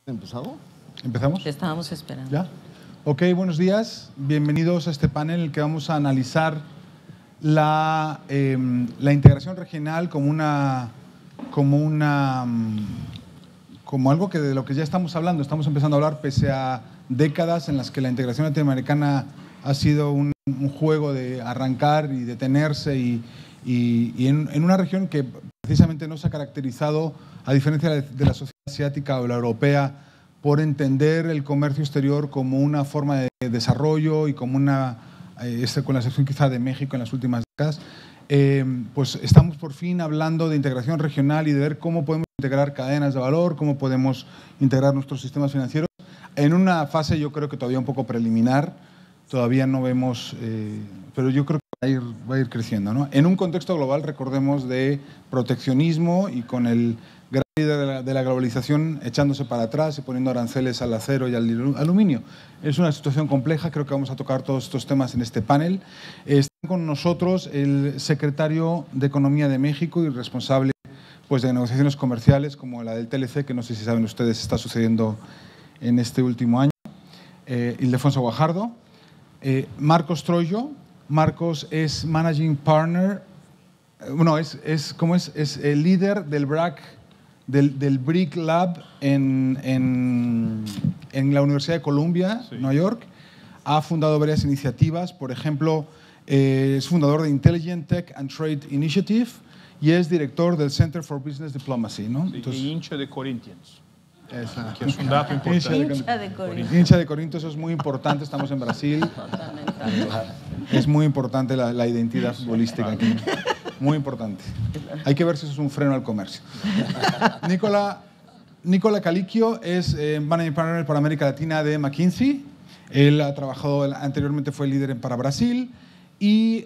¿Empezado? ¿Empezamos? Te estábamos esperando. ¿Ya? Ok, buenos días. Bienvenidos a este panel en el que vamos a analizar la integración regional como algo que de lo que ya estamos hablando. Estamos empezando a hablar pese a décadas en las que la integración latinoamericana ha sido un juego de arrancar y detenerse y en una región que precisamente no se ha caracterizado, a diferencia de la sociedad asiática o la europea, por entender el comercio exterior como una forma de desarrollo y como con la excepción quizá de México en las últimas décadas, pues estamos por fin hablando de integración regional y de ver cómo podemos integrar cadenas de valor, cómo podemos integrar nuestros sistemas financieros en una fase yo creo que todavía un poco preliminar, todavía no vemos, pero yo creo que va a ir creciendo, ¿no? En un contexto global, recordemos, de proteccionismo y con el gran líder de la globalización echándose para atrás y poniendo aranceles al acero y al aluminio. Es una situación compleja, creo que vamos a tocar todos estos temas en este panel. Están con nosotros el secretario de Economía de México y responsable pues, de negociaciones comerciales como la del TLC, que no sé si saben ustedes está sucediendo en este último año, Ildefonso Guajardo. Marcos Troyo. Marcos es Managing Partner, bueno, es el líder del BRAC, del BRIC Lab en la Universidad de Columbia, sí, Nueva York. Ha fundado varias iniciativas, por ejemplo, es fundador de Intelligent Tech and Trade Initiative y es director del Center for Business Diplomacy, ¿no? Sí, entonces, y hincha de Corinthians. Exacto. Que es un dato importante. Hincha de Corinto, eso es muy importante, estamos en Brasil. Es muy importante la identidad futbolística aquí. Muy importante. Hay que ver si eso es un freno al comercio. Nicola Calicchio es Managing Partner para América Latina de McKinsey. Él ha trabajado, anteriormente fue líder para Brasil y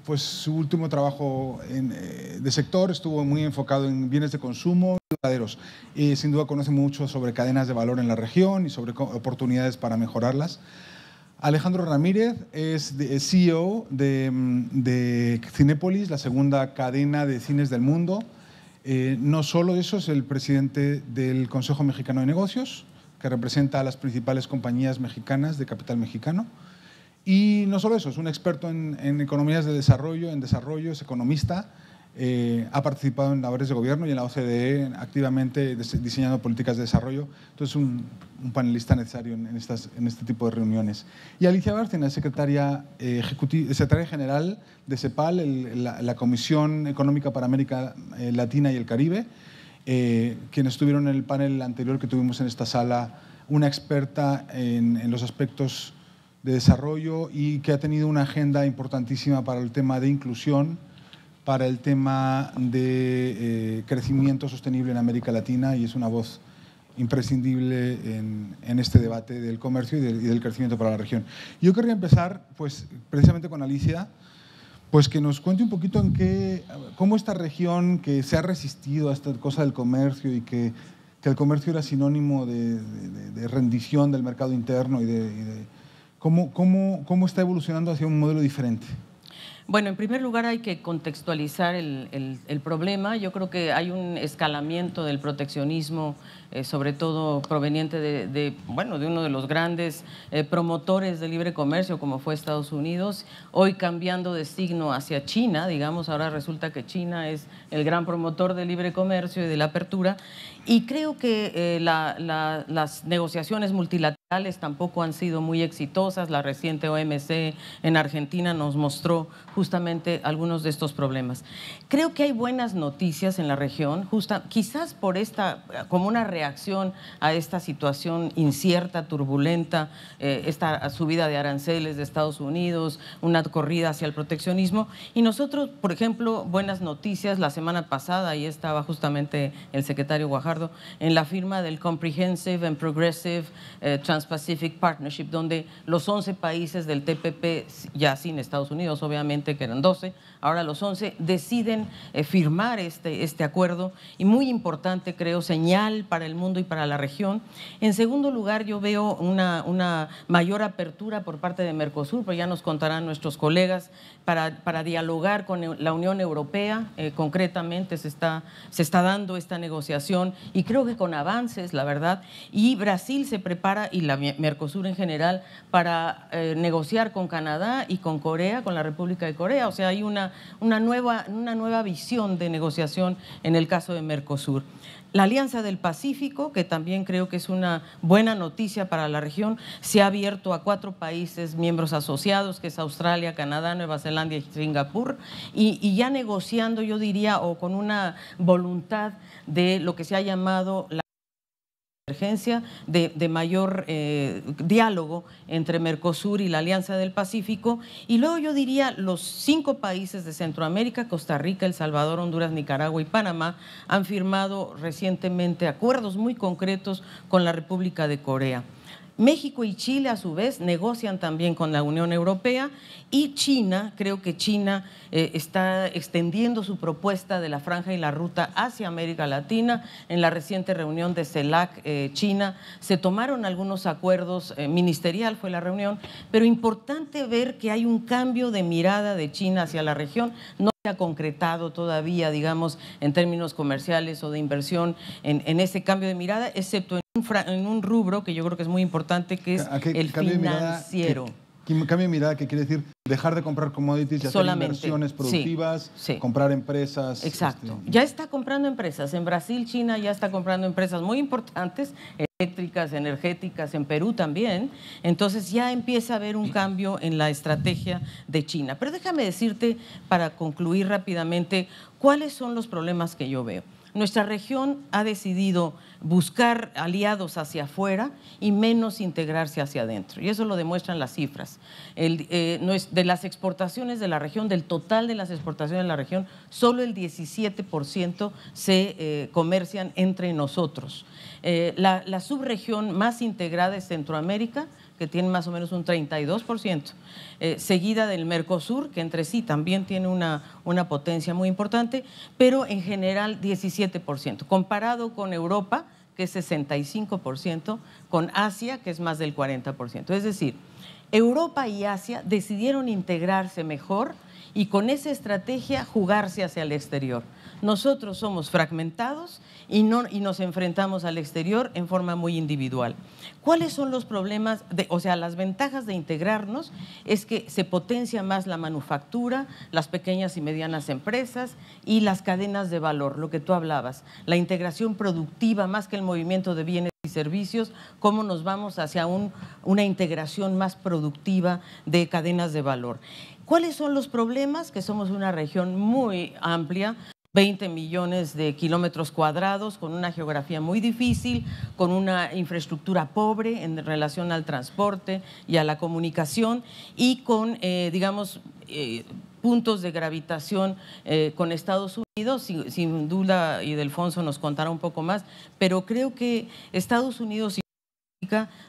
pues su último trabajo de sector estuvo muy enfocado en bienes de consumo y duraderos. Y sin duda conoce mucho sobre cadenas de valor en la región y sobre oportunidades para mejorarlas. Alejandro Ramírez es CEO de Cinépolis, la segunda cadena de cines del mundo. No solo eso, es el presidente del Consejo Mexicano de Negocios, que representa a las principales compañías mexicanas de capital mexicano. Y no solo eso, es un experto en economías de desarrollo, es economista, ha participado en labores de gobierno y en la OCDE activamente diseñando políticas de desarrollo. Entonces, un panelista necesario en este tipo de reuniones. Y Alicia Bárcena, secretaria general de CEPAL, la Comisión Económica para América Latina y el Caribe, quienes estuvieron en el panel anterior que tuvimos en esta sala, una experta en los aspectos de desarrollo y que ha tenido una agenda importantísima para el tema de inclusión, para el tema de crecimiento sostenible en América Latina y es una voz imprescindible en este debate del comercio y del crecimiento para la región. Yo querría empezar pues, precisamente con Alicia, pues que nos cuente un poquito cómo esta región que se ha resistido a esta cosa del comercio y que el comercio era sinónimo de rendición del mercado interno y ¿Cómo está evolucionando hacia un modelo diferente? Bueno, en primer lugar hay que contextualizar el problema. Yo creo que hay un escalamiento del proteccionismo, sobre todo proveniente de uno de los grandes promotores del libre comercio, como fue Estados Unidos, hoy cambiando de signo hacia China, digamos, ahora resulta que China es el gran promotor del libre comercio y de la apertura, y creo que las negociaciones multilaterales tampoco han sido muy exitosas. La reciente OMC en Argentina nos mostró justamente algunos de estos problemas. Creo que hay buenas noticias en la región, quizás por como una reacción a esta situación incierta, turbulenta, esta subida de aranceles de Estados Unidos, una corrida hacia el proteccionismo. Y nosotros, por ejemplo, buenas noticias, la semana pasada, ahí estaba justamente el secretario Guajardo, en la firma del Comprehensive and Progressive Trans-Pacific Partnership, donde los 11 países del TPP, ya sin Estados Unidos, obviamente, inicialmente que eran 12, ahora los 11, deciden firmar este acuerdo, y muy importante, creo, señal para el mundo y para la región. En segundo lugar, yo veo una mayor apertura por parte de Mercosur, pero ya nos contarán nuestros colegas, para dialogar con la Unión Europea. Concretamente se está dando esta negociación, y creo que con avances, la verdad, y Brasil se prepara, y la Mercosur en general, para negociar con Canadá y con Corea, con la República de Corea. O sea, hay una nueva visión de negociación en el caso de Mercosur. La Alianza del Pacífico, que también creo que es una buena noticia para la región, se ha abierto a 4 países miembros asociados, que es Australia, Canadá, Nueva Zelanda y Singapur, y ya negociando, yo diría, o con una voluntad de lo que se ha llamado la emergencia de mayor diálogo entre Mercosur y la Alianza del Pacífico. Y luego yo diría los 5 países de Centroamérica, Costa Rica, El Salvador, Honduras, Nicaragua y Panamá, han firmado recientemente acuerdos muy concretos con la República de Corea. México y Chile, a su vez, negocian también con la Unión Europea, y China, creo que China está extendiendo su propuesta de la Franja y la Ruta hacia América Latina. En la reciente reunión de CELAC China se tomaron algunos acuerdos, ministerial fue la reunión, pero importante ver que hay un cambio de mirada de China hacia la región. No se ha concretado todavía, digamos, en términos comerciales o de inversión en ese cambio de mirada, excepto en un rubro que yo creo que es muy importante, que es el financiero. Cambio de mirada, que quiere decir dejar de comprar commodities y hacer inversiones productivas, sí. Comprar empresas. Exacto. Ya está comprando empresas. En Brasil, China ya está comprando empresas muy importantes, eléctricas, energéticas, en Perú también. Entonces ya empieza a haber un cambio en la estrategia de China. Pero déjame decirte, para concluir rápidamente, cuáles son los problemas que yo veo. Nuestra región ha decidido buscar aliados hacia afuera y menos integrarse hacia adentro, y eso lo demuestran las cifras. De las exportaciones de la región, del total de las exportaciones de la región, solo el 17% se comercian entre nosotros. La subregión más integrada es Centroamérica, que tiene más o menos un 32%, seguida del Mercosur, que entre sí también tiene una potencia muy importante, pero en general 17%, comparado con Europa, que es 65%, con Asia, que es más del 40%. Es decir, Europa y Asia decidieron integrarse mejor y con esa estrategia jugarse hacia el exterior. Nosotros somos fragmentados y nos enfrentamos al exterior en forma muy individual. ¿Cuáles son los problemas? Las ventajas de integrarnos es que se potencia más la manufactura, las pequeñas y medianas empresas y las cadenas de valor, lo que tú hablabas, la integración productiva más que el movimiento de bienes y servicios, cómo nos vamos hacia una integración más productiva de cadenas de valor. ¿Cuáles son los problemas? Que somos una región muy amplia, 20 millones de kilómetros cuadrados, con una geografía muy difícil, con una infraestructura pobre en relación al transporte y a la comunicación, y con, puntos de gravitación con Estados Unidos. Sin duda, y Delfonso nos contará un poco más, pero creo que Estados Unidos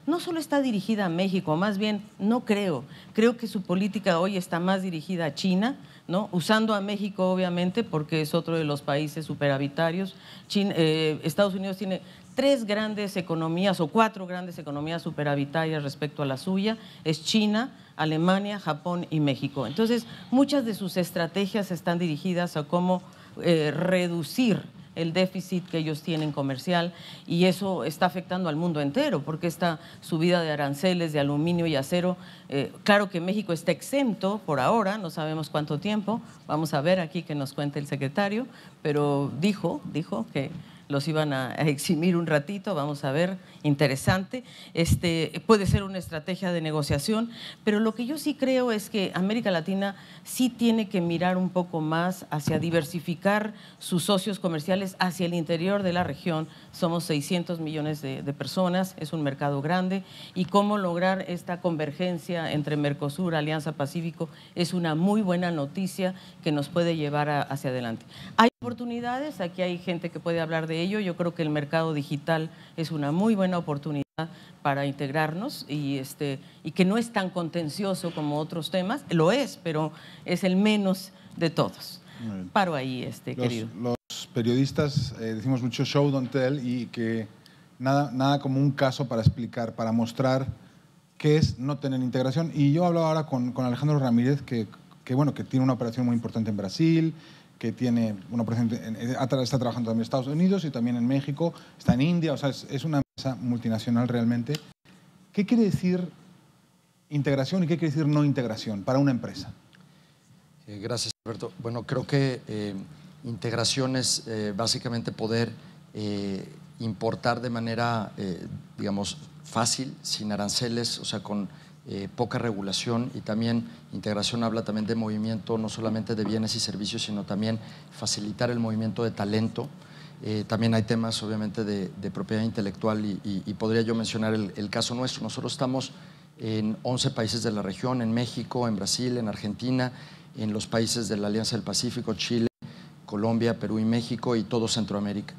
no solo está dirigida a México, más bien creo que su política hoy está más dirigida a China, ¿no? Usando a México obviamente porque es otro de los países superavitarios. Estados Unidos tiene 3 grandes economías o 4 grandes economías superavitarias respecto a la suya, es China, Alemania, Japón y México. Entonces, muchas de sus estrategias están dirigidas a cómo reducir el déficit que ellos tienen comercial, y eso está afectando al mundo entero, porque esta subida de aranceles de aluminio y acero, claro que México está exento por ahora, no sabemos cuánto tiempo, vamos a ver aquí que nos cuente el secretario, pero dijo que los iban a eximir un ratito, vamos a ver, interesante. Puede ser una estrategia de negociación, pero lo que yo sí creo es que América Latina sí tiene que mirar un poco más hacia diversificar sus socios comerciales hacia el interior de la región. Somos 600 millones de personas, es un mercado grande, y cómo lograr esta convergencia entre Mercosur, Alianza Pacífico, es una muy buena noticia que nos puede llevar hacia adelante. Hay oportunidades, aquí hay gente que puede hablar de ello. Yo creo que el mercado digital es una muy buena oportunidad para integrarnos y que no es tan contencioso como otros temas. Lo es, pero es el menos de todos. Paro ahí, querido. Los periodistas decimos mucho show, don't tell, y que nada como un caso para explicar, para mostrar qué es no tener integración. Y yo hablaba ahora con Alejandro Ramírez, que tiene una operación muy importante en Brasil, que tiene una operación, está trabajando también en Estados Unidos y también en México, está en India, o sea, es una empresa multinacional realmente. ¿Qué quiere decir integración y qué quiere decir no integración para una empresa? Gracias, Alberto. Bueno, creo que integración es básicamente poder importar de manera, digamos, fácil, sin aranceles, o sea, con poca regulación, y también integración habla también de movimiento, no solamente de bienes y servicios, sino también facilitar el movimiento de talento. También hay temas, obviamente, de propiedad intelectual y podría yo mencionar el caso nuestro. Nosotros estamos en 11 países de la región, en México, en Brasil, en Argentina, en los países de la Alianza del Pacífico, Chile, Colombia, Perú y México, y todo Centroamérica.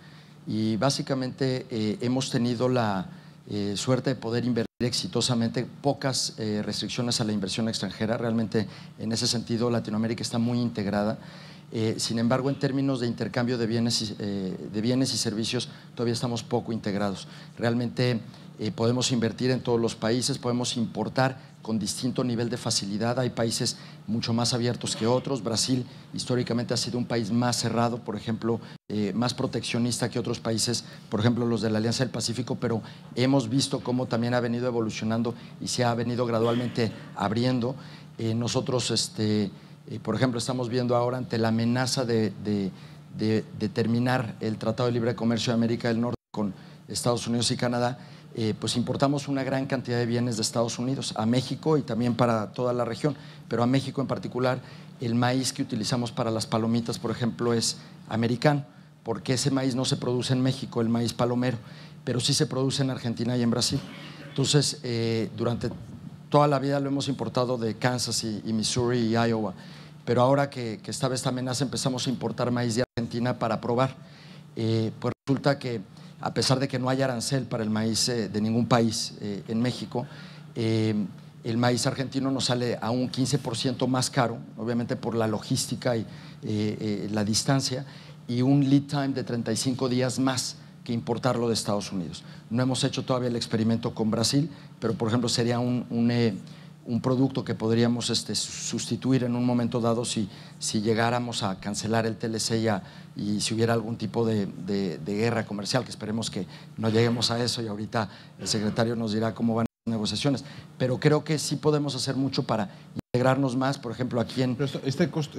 Y básicamente hemos tenido la suerte de poder invertir exitosamente, pocas restricciones a la inversión extranjera. Realmente, en ese sentido, Latinoamérica está muy integrada. Sin embargo, en términos de intercambio de bienes y servicios, todavía estamos poco integrados. Realmente podemos invertir en todos los países, podemos importar con distinto nivel de facilidad. Hay países mucho más abiertos que otros. Brasil históricamente ha sido un país más cerrado, por ejemplo, más proteccionista que otros países, por ejemplo, los de la Alianza del Pacífico, pero hemos visto cómo también ha venido evolucionando y se ha venido gradualmente abriendo. Nosotros, por ejemplo, estamos viendo ahora, ante la amenaza de terminar el Tratado de Libre Comercio de América del Norte con Estados Unidos y Canadá, pues importamos una gran cantidad de bienes de Estados Unidos a México y también para toda la región, pero a México en particular. El maíz que utilizamos para las palomitas, por ejemplo, es americano, porque ese maíz no se produce en México, el maíz palomero, pero sí se produce en Argentina y en Brasil. Entonces, durante toda la vida lo hemos importado de Kansas y Missouri y Iowa, pero ahora que estaba esta amenaza, empezamos a importar maíz de Argentina para probar. Pues resulta que, a pesar de que no hay arancel para el maíz de ningún país en México, el maíz argentino nos sale a un 15% más caro, obviamente por la logística y la distancia, y un lead time de 35 días más que importarlo de Estados Unidos. No hemos hecho todavía el experimento con Brasil, pero, por ejemplo, sería un producto que podríamos sustituir en un momento dado si llegáramos a cancelar el TLC y si hubiera algún tipo de guerra comercial, que esperemos que no lleguemos a eso, y ahorita el secretario nos dirá cómo van las negociaciones. Pero creo que sí podemos hacer mucho para integrarnos más, por ejemplo, aquí en… Pero este costo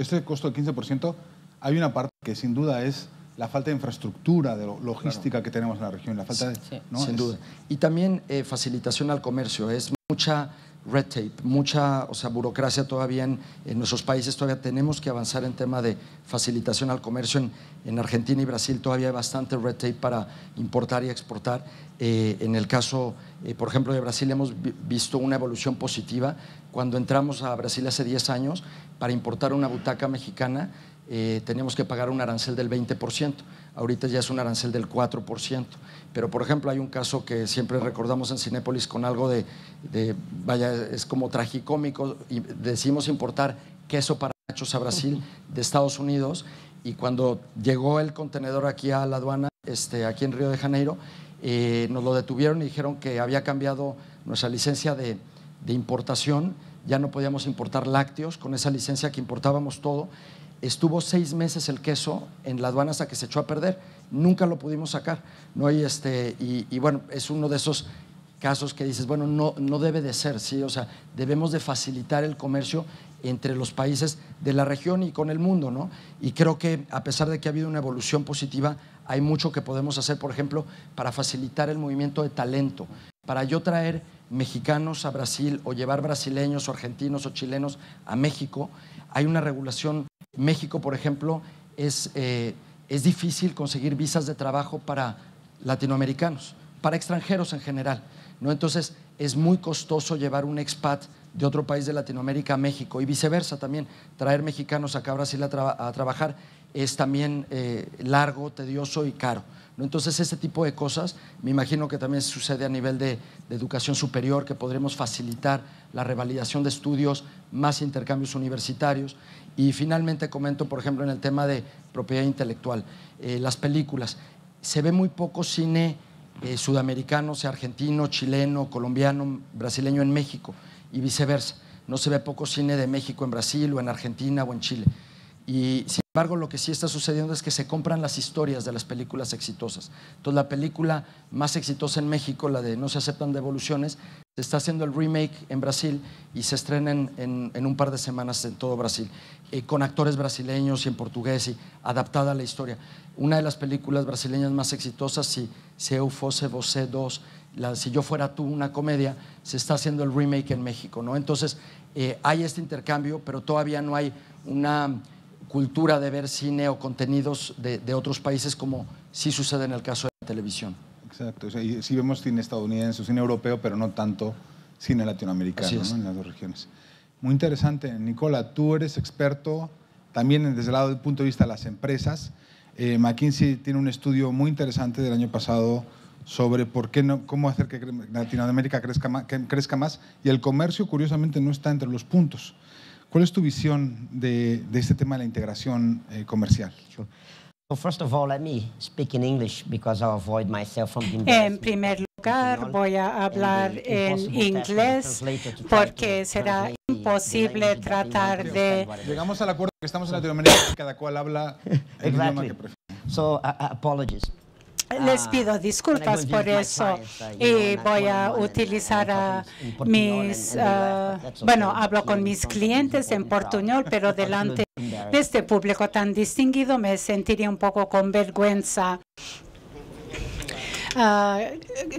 del 15%, hay una parte que sin duda es la falta de infraestructura, de logística que tenemos en la región, la falta de… ¿no? Sin duda. Y también facilitación al comercio, es mucha red tape, mucha burocracia todavía en nuestros países. Todavía tenemos que avanzar en tema de facilitación al comercio. En Argentina y Brasil todavía hay bastante red tape para importar y exportar. En el caso, por ejemplo, de Brasil, hemos visto una evolución positiva. Cuando entramos a Brasil hace 10 años, para importar una butaca mexicana, teníamos que pagar un arancel del 20%. Ahorita ya es un arancel del 4%. Pero, por ejemplo, hay un caso que siempre recordamos en Cinépolis con algo vaya, es como tragicómico. Y decidimos importar queso para nachos a Brasil de Estados Unidos, y cuando llegó el contenedor aquí a la aduana, aquí en Río de Janeiro, nos lo detuvieron y dijeron que había cambiado nuestra licencia de importación. Ya no podíamos importar lácteos con esa licencia, que importábamos todo. Estuvo 6 meses el queso en la aduana hasta que se echó a perder. Nunca lo pudimos sacar, ¿no? Y bueno, es uno de esos casos que dices, bueno, no debe de ser, ¿sí? O sea, debemos de facilitar el comercio entre los países de la región y con el mundo, ¿no? Y creo que, a pesar de que ha habido una evolución positiva, hay mucho que podemos hacer, por ejemplo, para facilitar el movimiento de talento. Para yo traer mexicanos a Brasil, o llevar brasileños o argentinos o chilenos a México, hay una regulación. México, por ejemplo, es difícil conseguir visas de trabajo para latinoamericanos, para extranjeros en general, ¿no? Entonces, es muy costoso llevar un expat de otro país de Latinoamérica a México y viceversa también. Traer mexicanos acá a Brasil a trabajar es también largo, tedioso y caro, ¿no? Entonces, ese tipo de cosas, me imagino que también sucede a nivel de educación superior, que podremos facilitar la revalidación de estudios, más intercambios universitarios. Y finalmente comento, por ejemplo, en el tema de propiedad intelectual, las películas. Se ve muy poco cine sudamericano, sea argentino, chileno, colombiano, brasileño en México y viceversa. No se ve poco cine de México en Brasil o en Argentina o en Chile. Y sin embargo, lo que sí está sucediendo es que se compran las historias de las películas exitosas. Entonces, la película más exitosa en México, la de No se aceptan devoluciones, se está haciendo el remake en Brasil y se estrena en un par de semanas en todo Brasil, con actores brasileños y en portugués y adaptada a la historia. Una de las películas brasileñas más exitosas, Si Eu Fosse Você 2, Si yo fuera tú, una comedia, se está haciendo el remake en México, ¿no? Entonces, hay este intercambio, pero todavía no hay una cultura de ver cine o contenidos de otros países como sí sucede en el caso de la televisión. Exacto, o sea, y sí vemos cine estadounidense, cine europeo, pero no tanto cine latinoamericano, ¿no? En las dos regiones. Muy interesante. Nicola, tú eres experto también desde el lado del punto de vista de las empresas. McKinsey tiene un estudio muy interesante del año pasado sobre cómo hacer que Latinoamérica crezca más, y el comercio, curiosamente, no está entre los puntos. ¿Cuál es tu visión de este tema de la integración comercial? Sure. So first of all, let me speak in English because I'll avoid myself from being En primer lugar, voy a hablar en inglés porque será imposible tratar de... Llegamos al acuerdo que estamos en Latinoamérica y cada cual habla el idioma que prefiere. So, apologies. Les pido disculpas por eso y voy a utilizar a mis... bueno, hablo con mis clientes en portuñol, pero delante de este público tan distinguido me sentiría un poco con vergüenza.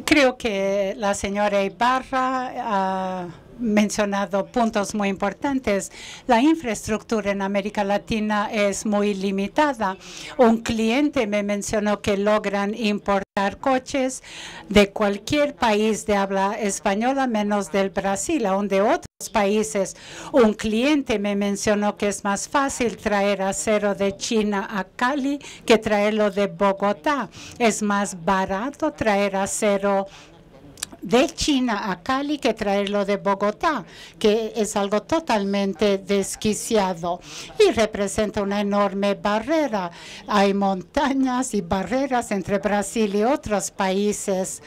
Creo que la señora Ibarra ha mencionado puntos muy importantes. La infraestructura en América Latina es muy limitada. Un cliente me mencionó que logran importar coches de cualquier país de habla española menos del Brasil, aún de otros países. Un cliente me mencionó que es más fácil traer acero de China a Cali que traerlo de Bogotá. Es más barato traer acero de China a Cali que traerlo de Bogotá, que es algo totalmente desquiciado y representa una enorme barrera. Hay montañas y barreras entre Brasil y otros países.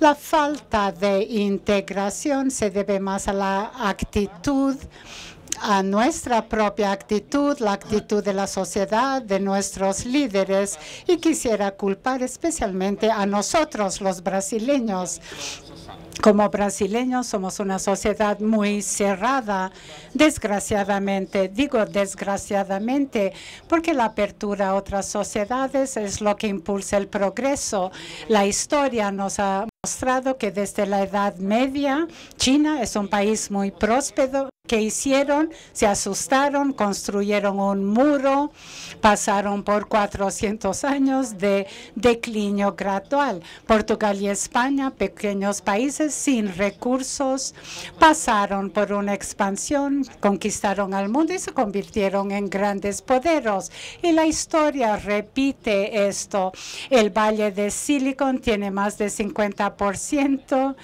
La falta de integración se debe más a la actitud, a nuestra propia actitud, la actitud de la sociedad, de nuestros líderes, y quisiera culpar especialmente a nosotros, los brasileños. Como brasileños somos una sociedad muy cerrada, desgraciadamente. Digo desgraciadamente porque la apertura a otras sociedades es lo que impulsa el progreso. La historia nos ha mostrado que desde la Edad Media, China es un país muy próspero. ¿Qué hicieron? Se asustaron, construyeron un muro, pasaron por 400 años de declinio gradual. Portugal y España, pequeños países sin recursos, pasaron por una expansión, conquistaron al mundo y se convirtieron en grandes poderes. Y la historia repite esto. El Valle de Silicon tiene más de 50%.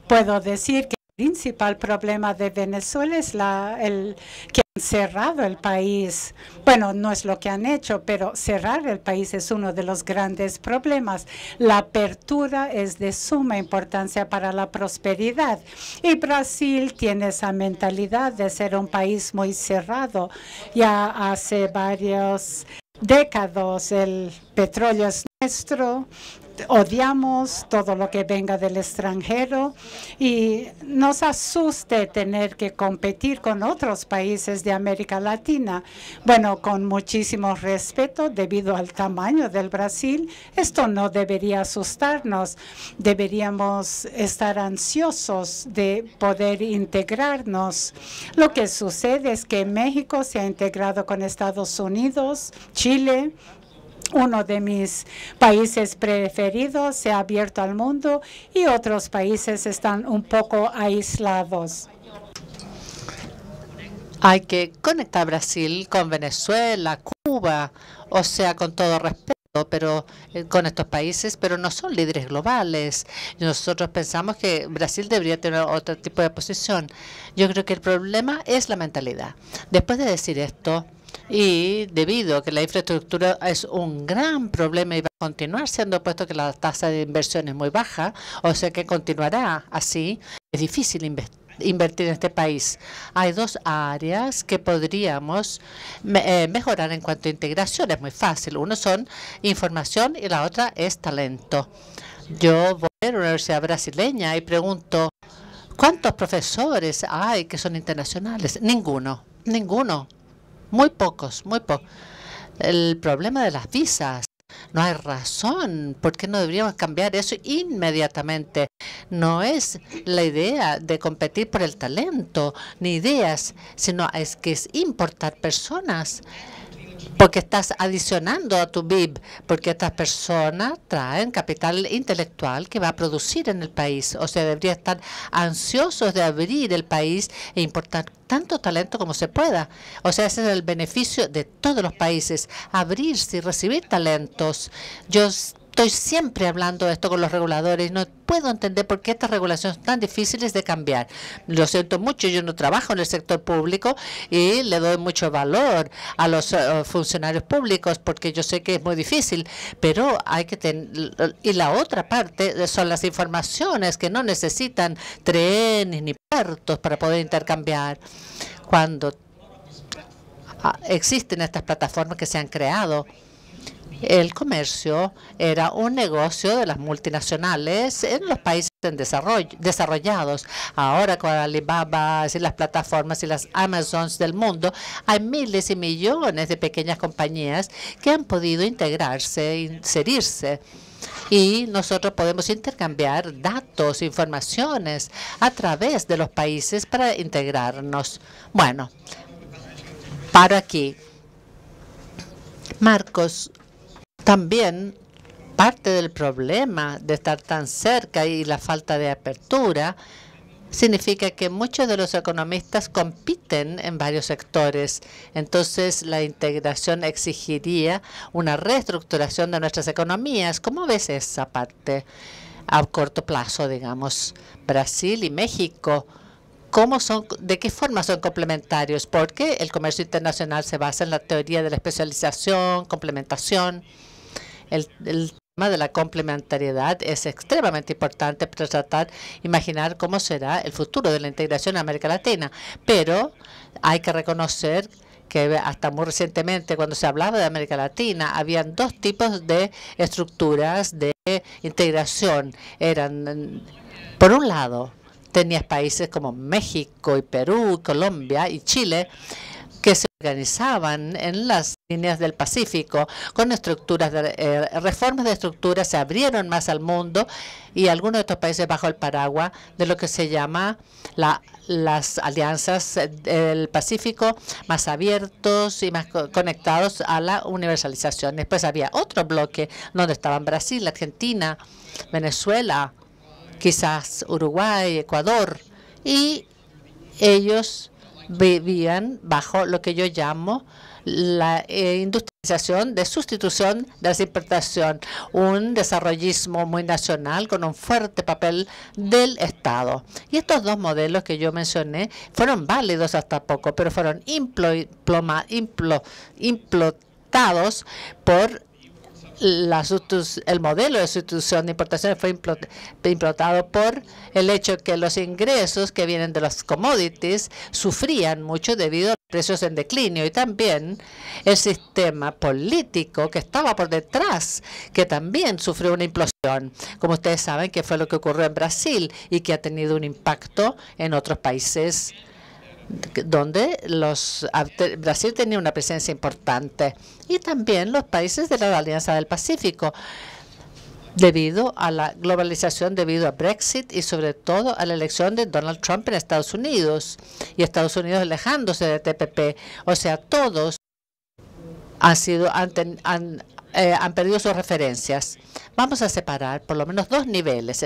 Puedo decir que el principal problema de Venezuela es que han cerrado el país. Bueno, no es lo que han hecho, pero cerrar el país es uno de los grandes problemas. La apertura es de suma importancia para la prosperidad. Y Brasil tiene esa mentalidad de ser un país muy cerrado. Ya hace varias décadas el petróleo es nuestro. Odiamos todo lo que venga del extranjero y nos asusta tener que competir con otros países de América Latina. Bueno, con muchísimo respeto, debido al tamaño del Brasil, esto no debería asustarnos. Deberíamos estar ansiosos de poder integrarnos. Lo que sucede es que México se ha integrado con Estados Unidos, Chile, uno de mis países preferidos, se ha abierto al mundo y otros países están un poco aislados. Hay que conectar Brasil con Venezuela, Cuba, o sea, con todo respeto, pero con estos países, pero no son líderes globales. Nosotros pensamos que Brasil debería tener otro tipo de posición. Yo creo que el problema es la mentalidad. Después de decir esto, y debido a que la infraestructura es un gran problema y va a continuar siendo, puesto que la tasa de inversión es muy baja, o sea que continuará así, es difícil invertir en este país. Hay dos áreas que podríamos mejorar en cuanto a integración. Es muy fácil. Uno son información y la otra es talento. Yo voy a la universidad brasileña y pregunto, ¿cuántos profesores hay que son internacionales? Ninguno. Muy pocos, muy pocos. El problema de las visas. No hay razón. ¿Por qué no deberíamos cambiar eso inmediatamente? No es la idea de competir por el talento, ni ideas, sino es que es importar personas. Porque estás adicionando a tu PIB, porque estas personas traen capital intelectual que va a producir en el país. O sea, debería estar ansiosos de abrir el país e importar tanto talento como se pueda. O sea, ese es el beneficio de todos los países, abrirse y recibir talentos. Yo estoy siempre hablando de esto con los reguladores. No puedo entender por qué estas regulaciones son tan difíciles de cambiar. Lo siento mucho, yo no trabajo en el sector público y le doy mucho valor a los funcionarios públicos porque yo sé que es muy difícil, pero hay que tener... Y la otra parte son las informaciones que no necesitan trenes ni puertos para poder intercambiar. Cuando existen estas plataformas que se han creado, el comercio era un negocio de las multinacionales en los países en desarrollados. Ahora con Alibaba y las plataformas y las Amazons del mundo, hay miles y millones de pequeñas compañías que han podido integrarse, inserirse. Y nosotros podemos intercambiar datos, informaciones a través de los países para integrarnos. Bueno, paro aquí. Marcos, también parte del problema de estar tan cerca y la falta de apertura significa que muchos de los economistas compiten en varios sectores. Entonces, la integración exigiría una reestructuración de nuestras economías. ¿Cómo ves esa parte a corto plazo, digamos? Brasil y México, ¿de qué forma son complementarios? Porque el comercio internacional se basa en la teoría de la especialización, complementación. El tema de la complementariedad es extremadamente importante para tratar de imaginar cómo será el futuro de la integración en América Latina. Pero hay que reconocer que hasta muy recientemente, cuando se hablaba de América Latina, habían dos tipos de estructuras de integración. Eran, por un lado, tenías países como México y Perú, Colombia y Chile, que se organizaban en las líneas del Pacífico con estructuras reformas de estructuras, se abrieron más al mundo y algunos de estos países bajo el paraguas de lo que se llama las alianzas del Pacífico, más abiertos y más conectados a la universalización. Después había otro bloque donde estaban Brasil, Argentina, Venezuela, quizás Uruguay, Ecuador, y ellos vivían bajo lo que yo llamo la industrialización de sustitución de la importación, un desarrollismo muy nacional con un fuerte papel del Estado. Y estos dos modelos que yo mencioné fueron válidos hasta poco, pero fueron implotados por el modelo de sustitución de importaciones. Fue implotado por el hecho que los ingresos que vienen de los commodities sufrían mucho debido a los precios en declinio, y también el sistema político que estaba por detrás, que también sufrió una implosión, como ustedes saben que fue lo que ocurrió en Brasil y que ha tenido un impacto en otros países donde Brasil tenía una presencia importante, y también los países de la Alianza del Pacífico, debido a la globalización, debido a Brexit y sobre todo a la elección de Donald Trump en Estados Unidos y Estados Unidos alejándose de TPP. O sea, todos han han perdido sus referencias. Vamos a separar por lo menos dos niveles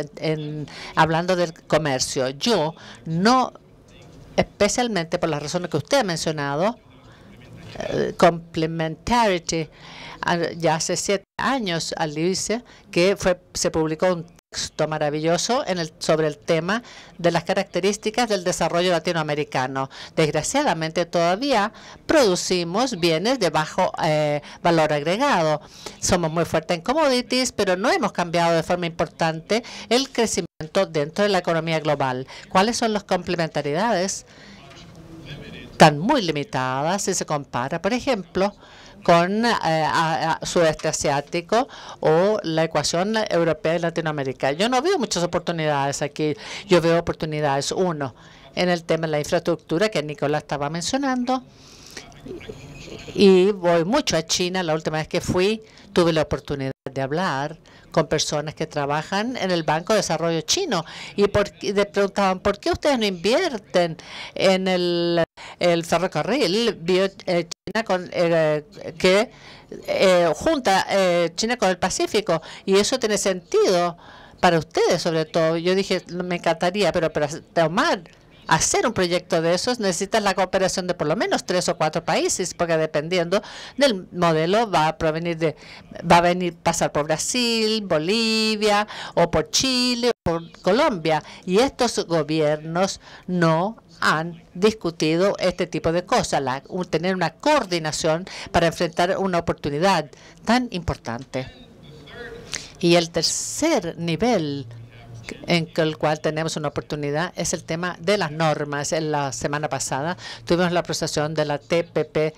hablando del comercio. Yo no, especialmente por las razones que usted ha mencionado, complementarity. Ya hace 7 años, Alicia, que se publicó un texto maravilloso sobre el tema de las características del desarrollo latinoamericano. Desgraciadamente, todavía producimos bienes de bajo valor agregado. Somos muy fuertes en commodities, pero no hemos cambiado de forma importante el crecimiento dentro de la economía global. ¿Cuáles son las complementariedades? Están muy limitadas si se compara, por ejemplo, con sudeste asiático o la ecuación europea y Latinoamérica. Yo no veo muchas oportunidades aquí. Yo veo oportunidades, uno, en el tema de la infraestructura que Nicolás estaba mencionando. Y voy mucho a China. La última vez que fui, tuve la oportunidad de hablar con personas que trabajan en el Banco de Desarrollo Chino y le preguntaban, ¿por qué ustedes no invierten en el ferrocarril? China que junta China con el Pacífico, y eso tiene sentido para ustedes sobre todo. Yo dije, me encantaría, pero para hacer un proyecto de esos necesitas la cooperación de por lo menos 3 o 4 países, porque dependiendo del modelo va a pasar por Brasil, Bolivia, o por Chile, o por Colombia, y estos gobiernos no han discutido este tipo de cosas, tener una coordinación para enfrentar una oportunidad tan importante. Y el tercer nivel en el cual tenemos una oportunidad es el tema de las normas. En la semana pasada tuvimos la aprobación de la TPP.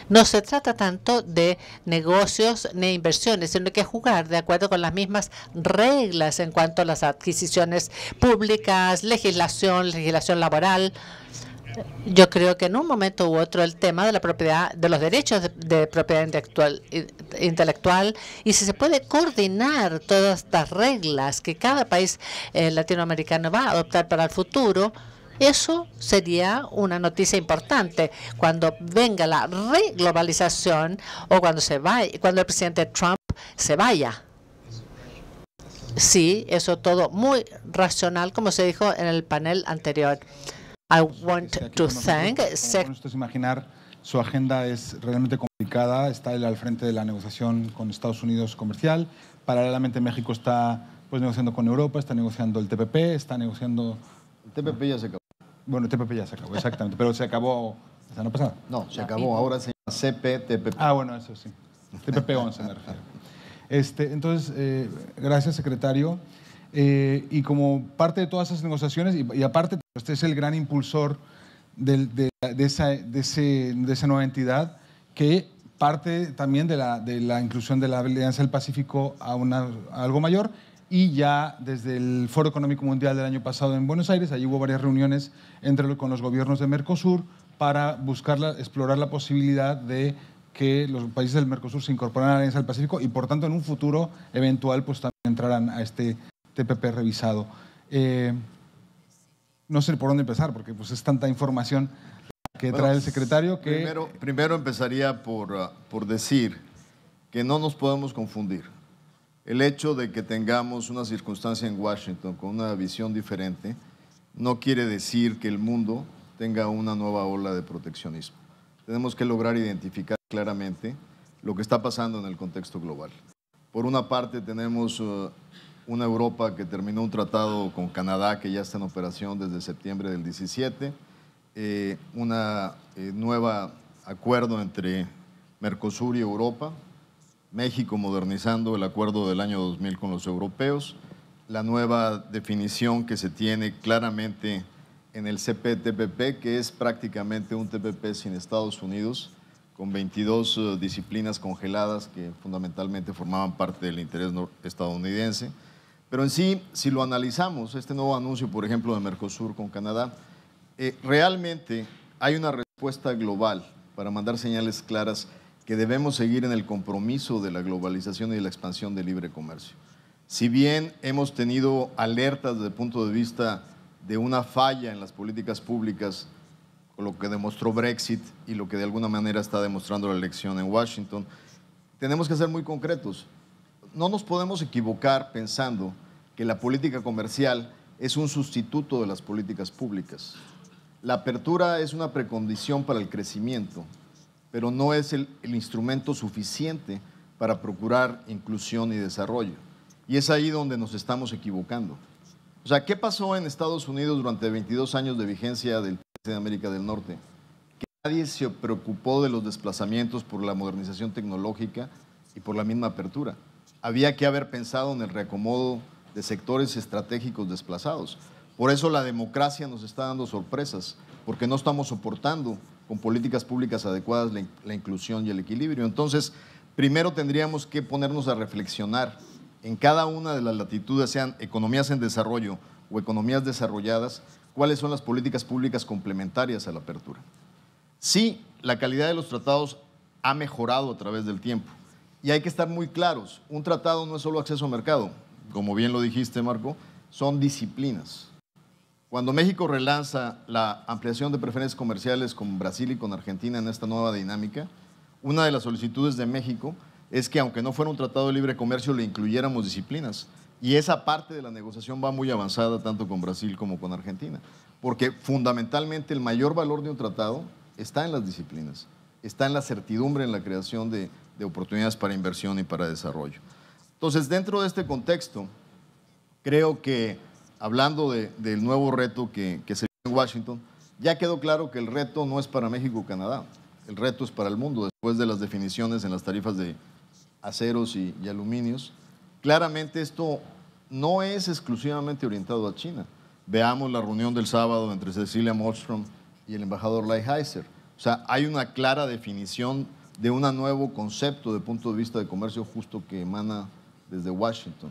No se trata tanto de negocios ni inversiones, sino que jugar de acuerdo con las mismas reglas en cuanto a las adquisiciones públicas, legislación laboral. Yo creo que en un momento u otro el tema de la propiedad, de los derechos de propiedad intelectual, y si se puede coordinar todas estas reglas que cada país latinoamericano va a adoptar para el futuro, eso sería una noticia importante cuando venga la reglobalización o cuando el presidente Trump se vaya. Sí, eso todo muy racional, como se dijo en el panel anterior. I want to thank. Como ustedes imaginar, su agenda es realmente complicada. Está él al frente de la negociación con Estados Unidos comercial. Paralelamente, México está negociando con Europa, está negociando el TPP, está negociando. El TPP ya se acabó. Bueno, el TPP ya se acabó, exactamente, pero se acabó la semana pasada. No, se acabó. Ahora se llama CPTPP. Ah, bueno, eso sí. TPP-11 me refiero. Entonces, gracias, secretario. Y como parte de todas esas negociaciones, y aparte, usted es el gran impulsor de esa nueva entidad, que parte también de la inclusión de la Alianza del Pacífico a algo mayor, y ya desde el Foro Económico Mundial del año pasado en Buenos Aires, allí hubo varias reuniones con los gobiernos de Mercosur para explorar la posibilidad de que los países del Mercosur se incorporaran a la Alianza del Pacífico y, por tanto, en un futuro eventual, pues también entraran a este TPP revisado. No sé por dónde empezar, porque pues es tanta información que trae el secretario que… Primero empezaría por decir que no nos podemos confundir. El hecho de que tengamos una circunstancia en Washington con una visión diferente no quiere decir que el mundo tenga una nueva ola de proteccionismo. Tenemos que lograr identificar claramente lo que está pasando en el contexto global. Por una parte tenemos una Europa que terminó un tratado con Canadá que ya está en operación desde septiembre del 17, una nueva acuerdo entre Mercosur y Europa, México modernizando el acuerdo del año 2000 con los europeos, la nueva definición que se tiene claramente en el CPTPP, que es prácticamente un TPP sin Estados Unidos, con 22 disciplinas congeladas que fundamentalmente formaban parte del interés estadounidense. Pero en sí, si lo analizamos, este nuevo anuncio, por ejemplo, de Mercosur con Canadá, realmente hay una respuesta global para mandar señales claras que debemos seguir en el compromiso de la globalización y de la expansión del libre comercio. Si bien hemos tenido alertas desde el punto de vista de una falla en las políticas públicas, con lo que demostró Brexit y lo que de alguna manera está demostrando la elección en Washington, tenemos que ser muy concretos. No nos podemos equivocar pensando que la política comercial es un sustituto de las políticas públicas. La apertura es una precondición para el crecimiento, pero no es el instrumento suficiente para procurar inclusión y desarrollo. Y es ahí donde nos estamos equivocando. O sea, ¿qué pasó en Estados Unidos durante 22 años de vigencia del TLC de América del Norte? Que nadie se preocupó de los desplazamientos por la modernización tecnológica y por la misma apertura. Había que haber pensado en el reacomodo de sectores estratégicos desplazados. Por eso la democracia nos está dando sorpresas, porque no estamos soportando con políticas públicas adecuadas la inclusión y el equilibrio. Entonces, primero tendríamos que ponernos a reflexionar en cada una de las latitudes, sean economías en desarrollo o economías desarrolladas, cuáles son las políticas públicas complementarias a la apertura. Sí, la calidad de los tratados ha mejorado a través del tiempo y hay que estar muy claros. Un tratado no es solo acceso a mercado, como bien lo dijiste, Marco, son disciplinas. Cuando México relanza la ampliación de preferencias comerciales con Brasil y con Argentina en esta nueva dinámica, una de las solicitudes de México es que, aunque no fuera un tratado de libre comercio, le incluyéramos disciplinas. Y esa parte de la negociación va muy avanzada tanto con Brasil como con Argentina, porque fundamentalmente el mayor valor de un tratado está en las disciplinas, está en la certidumbre en la creación de oportunidades para inversión y para desarrollo. Entonces, dentro de este contexto, creo que, hablando del nuevo reto que se vive en Washington, ya quedó claro que el reto no es para México o Canadá, el reto es para el mundo, después de las definiciones en las tarifas de aceros y aluminios. Claramente esto no es exclusivamente orientado a China. Veamos la reunión del sábado entre Cecilia Malmström y el embajador Lighthizer. O sea, hay una clara definición de un nuevo concepto de punto de vista de comercio justo que emana desde Washington.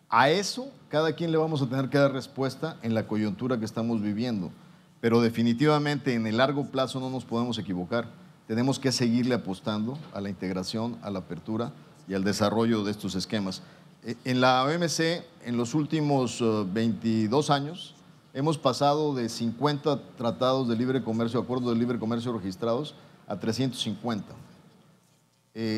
A eso, cada quien le vamos a tener que dar respuesta en la coyuntura que estamos viviendo, pero definitivamente en el largo plazo no nos podemos equivocar. Tenemos que seguirle apostando a la integración, a la apertura y al desarrollo de estos esquemas. En la OMC, en los últimos 22 años, hemos pasado de 50 tratados de libre comercio, acuerdos de libre comercio registrados, a 350.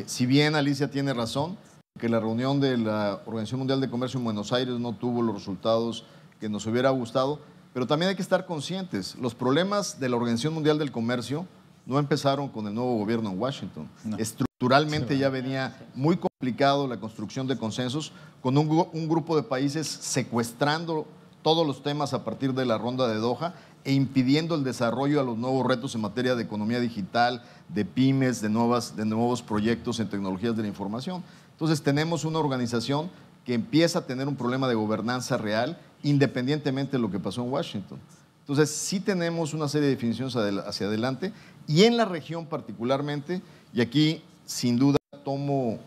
Si bien Alicia tiene razón, que la reunión de la Organización Mundial de Comercio en Buenos Aires no tuvo los resultados que nos hubiera gustado, pero también hay que estar conscientes, los problemas de la Organización Mundial del Comercio no empezaron con el nuevo gobierno en Washington. No. Estructuralmente ya venía muy complicado la construcción de consensos, con un grupo de países secuestrando todos los temas a partir de la ronda de Doha e impidiendo el desarrollo a los nuevos retos en materia de economía digital, de pymes, de nuevos proyectos en tecnologías de la información. Entonces tenemos una organización que empieza a tener un problema de gobernanza real, independientemente de lo que pasó en Washington. Entonces sí tenemos una serie de definiciones hacia adelante y en la región particularmente, y aquí sin duda tomo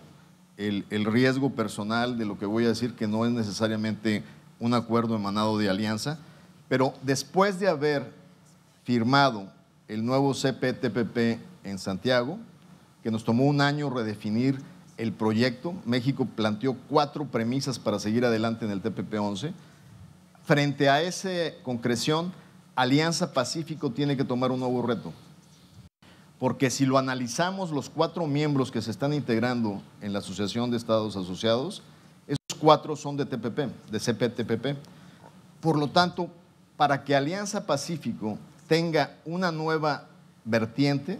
el riesgo personal de lo que voy a decir, que no es necesariamente un acuerdo emanado de alianza, pero después de haber firmado el nuevo CPTPP en Santiago, que nos tomó un año redefinir el proyecto, México planteó 4 premisas para seguir adelante en el TPP-11. Frente a esa concreción, Alianza Pacífico tiene que tomar un nuevo reto, porque si lo analizamos, los 4 miembros que se están integrando en la Asociación de Estados Asociados, esos 4 son de TPP, de CPTPP. Por lo tanto, para que Alianza Pacífico tenga una nueva vertiente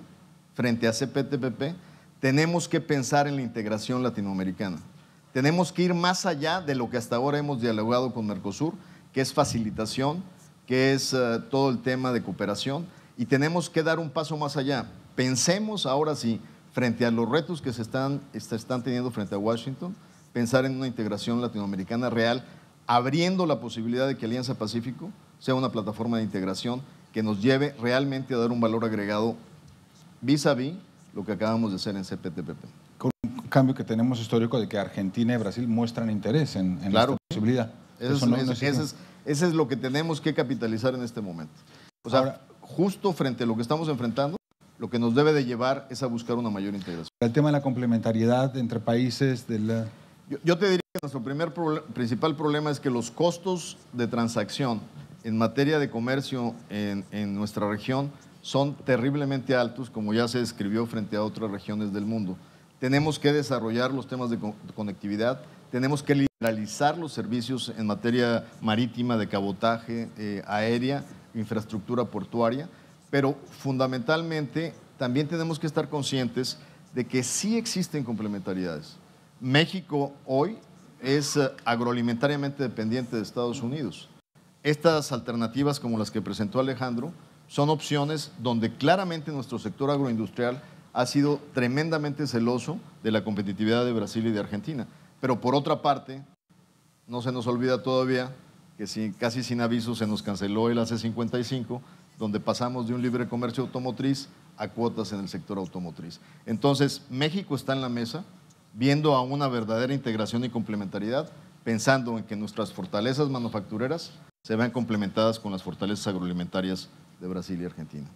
frente a CPTPP, tenemos que pensar en la integración latinoamericana. Tenemos que ir más allá de lo que hasta ahora hemos dialogado con Mercosur, que es facilitación, que es todo el tema de cooperación, y tenemos que dar un paso más allá. Pensemos ahora sí, frente a los retos que se están teniendo frente a Washington, pensar en una integración latinoamericana real, abriendo la posibilidad de que Alianza Pacífico sea una plataforma de integración que nos lleve realmente a dar un valor agregado vis a vis lo que acabamos de hacer en CPTPP. Con un cambio que tenemos histórico de que Argentina y Brasil muestran interés en claro, esta posibilidad. Eso es lo que tenemos que capitalizar en este momento. O sea, ahora, justo frente a lo que estamos enfrentando, lo que nos debe de llevar es a buscar una mayor integración. El tema de la complementariedad entre países de la... Yo te diría que nuestro principal problema es que los costos de transacción en materia de comercio en nuestra región son terriblemente altos, como ya se describió frente a otras regiones del mundo. tenemos que desarrollar los temas de conectividad, tenemos que liberalizar los servicios en materia marítima, de cabotaje, aérea, infraestructura portuaria, pero fundamentalmente también tenemos que estar conscientes de que sí existen complementariedades. México hoy es agroalimentariamente dependiente de Estados Unidos. Estas alternativas como las que presentó Alejandro son opciones donde claramente nuestro sector agroindustrial ha sido tremendamente celoso de la competitividad de Brasil y de Argentina. Pero por otra parte, no se nos olvida todavía que casi sin aviso se nos canceló el AC-55, donde pasamos de un libre comercio automotriz a cuotas en el sector automotriz. Entonces, México está en la mesa, viendo a una verdadera integración y complementariedad, pensando en que nuestras fortalezas manufactureras se vean complementadas con las fortalezas agroalimentarias de Brasil y Argentina.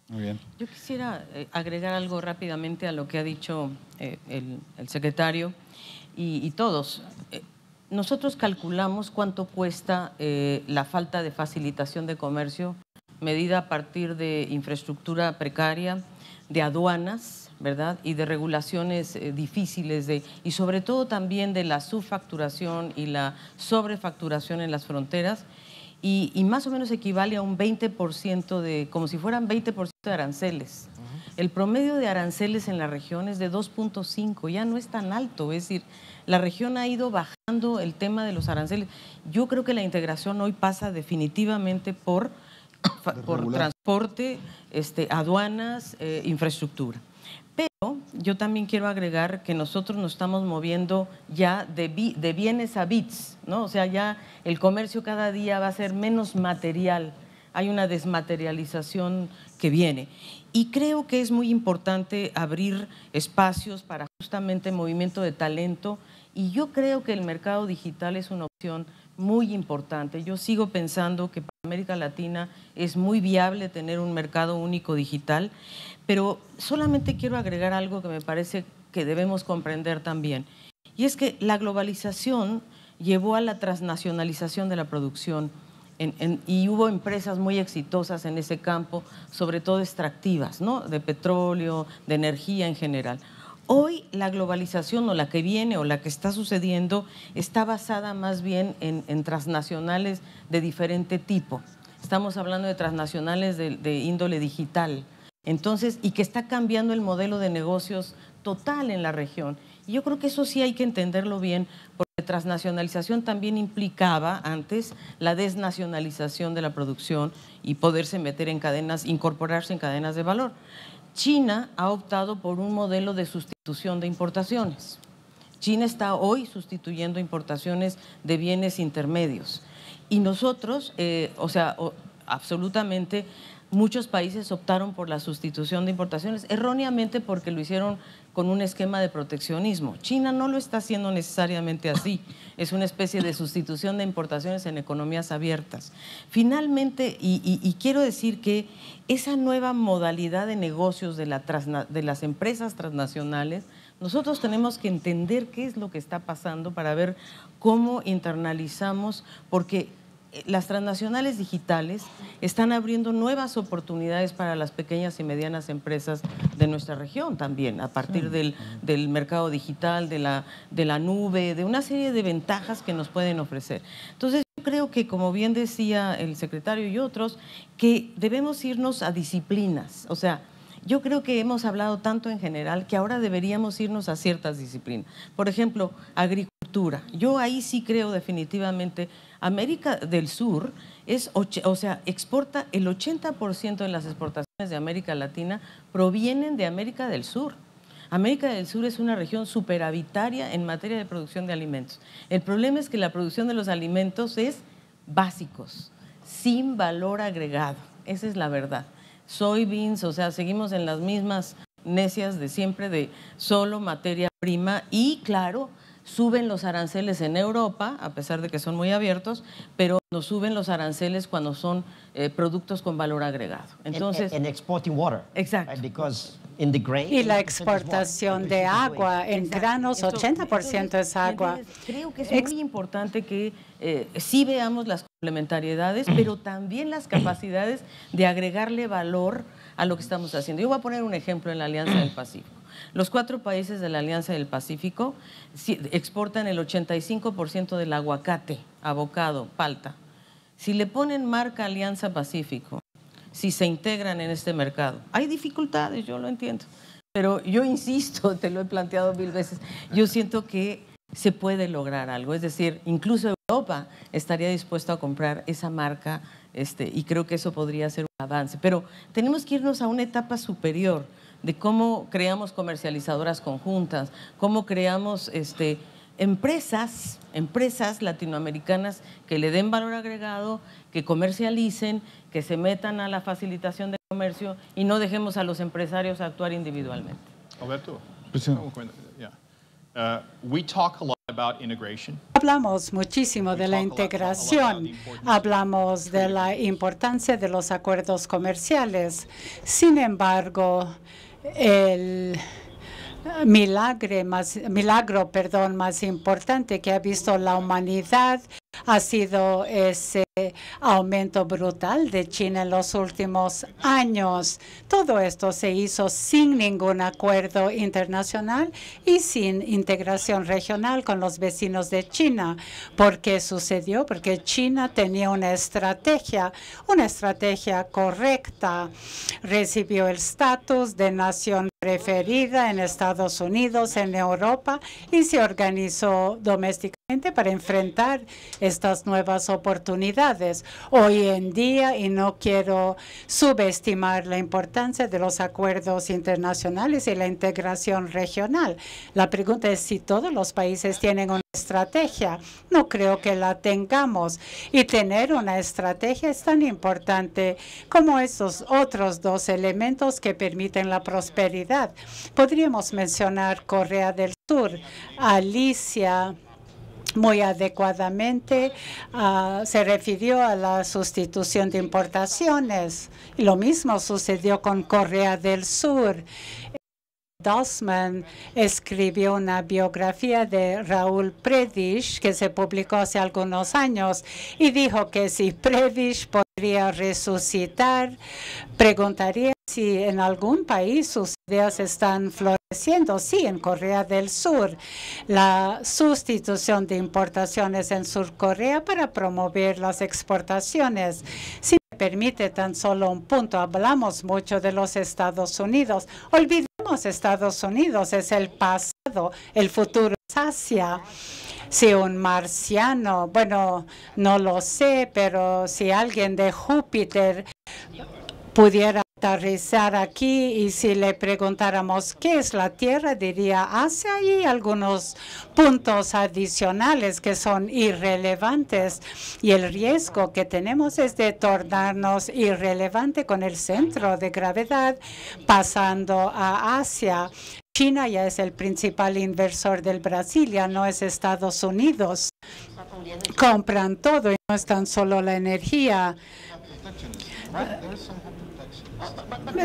Muy bien. Yo quisiera agregar algo rápidamente a lo que ha dicho el secretario y todos. Nosotros calculamos cuánto cuesta la falta de facilitación de comercio medida a partir de infraestructura precaria, de aduanas, ¿verdad? Y de regulaciones difíciles y sobre todo también de la subfacturación y la sobrefacturación en las fronteras. Y más o menos equivale a un 20% de, como si fueran 20% de aranceles. El promedio de aranceles en la región es de 2.5, ya no es tan alto, es decir, la región ha ido bajando el tema de los aranceles. Yo creo que la integración hoy pasa definitivamente por transporte, aduanas, infraestructura. Pero yo también quiero agregar que nosotros nos estamos moviendo ya de bienes a bits, ¿no? O sea, ya el comercio cada día va a ser menos material, hay una desmaterialización que viene. Y creo que es muy importante abrir espacios para justamente movimiento de talento, y yo creo que el mercado digital es una opción muy importante. Yo sigo pensando que para América Latina es muy viable tener un mercado único digital, pero solamente quiero agregar algo que me parece que debemos comprender también, y es que la globalización llevó a la transnacionalización de la producción y hubo empresas muy exitosas en ese campo, sobre todo extractivas, ¿no? De petróleo, de energía en general. Hoy la globalización, o la que viene o la que está sucediendo, está basada más bien en transnacionales de diferente tipo. Estamos hablando de transnacionales de índole digital. Entonces, y que está cambiando el modelo de negocios total en la región. Y yo creo que eso sí hay que entenderlo bien, porque transnacionalización también implicaba antes la desnacionalización de la producción y poderse meter en cadenas, incorporarse en cadenas de valor. China ha optado por un modelo de sustitución de importaciones. China está hoy sustituyendo importaciones de bienes intermedios. Y nosotros, absolutamente, muchos países optaron por la sustitución de importaciones, erróneamente porque lo hicieron con un esquema de proteccionismo. China no lo está haciendo necesariamente así, es una especie de sustitución de importaciones en economías abiertas. Finalmente, y quiero decir que esa nueva modalidad de negocios de las empresas transnacionales, nosotros tenemos que entender qué es lo que está pasando para ver cómo internalizamos, porque las transnacionales digitales están abriendo nuevas oportunidades para las pequeñas y medianas empresas de nuestra región también, a partir del mercado digital, de la nube, de una serie de ventajas que nos pueden ofrecer. Entonces, yo creo que, como bien decía el secretario y otros, que debemos irnos a disciplinas. O sea, yo creo que hemos hablado tanto en general que ahora deberíamos irnos a ciertas disciplinas. Por ejemplo, agricultura. Yo ahí sí creo definitivamente. América del Sur exporta el 80% de las exportaciones de América Latina provienen de América del Sur. América del Sur es una región superavitaria en materia de producción de alimentos. El problema es que la producción de los alimentos es básicos, sin valor agregado. Esa es la verdad. Soybeans, o sea, seguimos en las mismas necias de siempre de solo materia prima y, claro, suben los aranceles en Europa, a pesar de que son muy abiertos, pero no suben los aranceles cuando son productos con valor agregado. Entonces, and exporting water. Exacto. Right? Because in the grain, Y la exportación de agua en granos, 80% es agua. Entonces, creo que es muy importante que sí veamos las complementariedades, pero también las capacidades de agregarle valor a lo que estamos haciendo. Yo voy a poner un ejemplo en la Alianza del Pacífico. Los 4 países de la Alianza del Pacífico exportan el 85% del aguacate, avocado, palta. Si le ponen marca Alianza Pacífico, si se integran en este mercado, hay dificultades, yo lo entiendo, pero yo insisto, te lo he planteado 1000 veces, yo siento que se puede lograr algo, es decir, incluso Europa estaría dispuesto a comprar esa marca y creo que eso podría ser un avance, pero tenemos que irnos a una etapa superior de cómo creamos comercializadoras conjuntas, cómo creamos empresas latinoamericanas que le den valor agregado, que comercialicen, que se metan a la facilitación del comercio y no dejemos a los empresarios actuar individualmente. Alberto, Pues, we talk a lot about integration. Hablamos muchísimo de la integración, hablamos de la importancia de los acuerdos comerciales. Sin embargo, el milagro más importante que ha visto la humanidad ha sido ese aumento brutal de China en los últimos años. Todo esto se hizo sin ningún acuerdo internacional y sin integración regional con los vecinos de China. ¿Por qué sucedió? Porque China tenía una estrategia correcta. Recibió el estatus de nación preferida en Estados Unidos, en Europa, y se organizó domésticamente para enfrentar estas nuevas oportunidades. Hoy en día, y no quiero subestimar la importancia de los acuerdos internacionales y la integración regional. La pregunta es si todos los países tienen una estrategia. No creo que la tengamos. Y tener una estrategia es tan importante como esos otros 2 elementos que permiten la prosperidad. Podríamos mencionar Corea del Sur. Alicia muy adecuadamente se refirió a la sustitución de importaciones. Y lo mismo sucedió con Corea del Sur. Dosman escribió una biografía de Raúl Prebisch que se publicó hace algunos años y dijo que si Prebisch podría resucitar, preguntaría si en algún país sus ideas están floreciendo. Sí, en Corea del Sur. La sustitución de importaciones en Sur Corea para promover las exportaciones. Si me permite tan solo un punto, hablamos mucho de los Estados Unidos. Olvidemos Estados Unidos, es el pasado, el futuro es Asia. Si un marciano, bueno, no lo sé, pero si alguien de Júpiter pudiera aterrizar aquí y si le preguntáramos qué es la Tierra, diría Asia y algunos puntos adicionales que son irrelevantes. Y el riesgo que tenemos es de tornarnos irrelevante con el centro de gravedad pasando a Asia. China ya es el principal inversor del Brasil, ya no es Estados Unidos. Compran todo y no es tan solo la energía.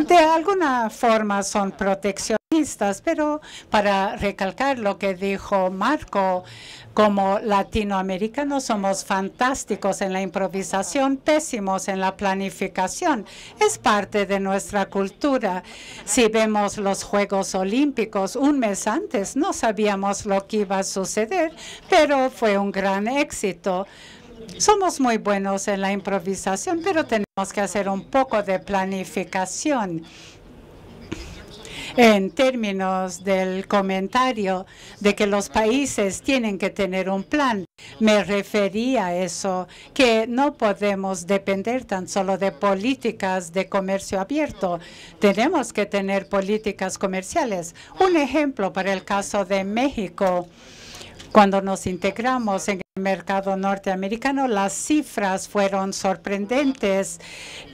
De alguna forma son proteccionistas, pero para recalcar lo que dijo Marco, como latinoamericanos somos fantásticos en la improvisación, pésimos en la planificación. Es parte de nuestra cultura. Si vemos los Juegos Olímpicos, un mes antes no sabíamos lo que iba a suceder, pero fue un gran éxito. Somos muy buenos en la improvisación, pero tenemos que hacer un poco de planificación. En términos del comentario de que los países tienen que tener un plan, me refería a eso, que no podemos depender tan solo de políticas de comercio abierto. Tenemos que tener políticas comerciales. Un ejemplo para el caso de México. Cuando nos integramos en el mercado norteamericano, las cifras fueron sorprendentes.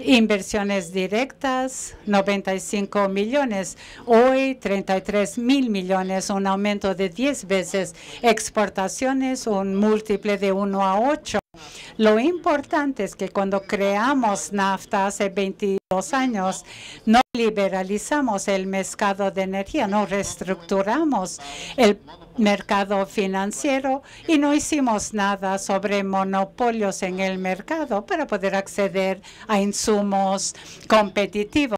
Inversiones directas, 95 millones. Hoy, 33,000 millones, un aumento de 10 veces. Exportaciones, un múltiple de 1 a 8. Lo importante es que cuando creamos NAFTA hace 22 años, no liberalizamos el mercado de energía, no reestructuramos el mercado financiero y no hicimos nada sobre monopolios en el mercado para poder acceder a insumos competitivos.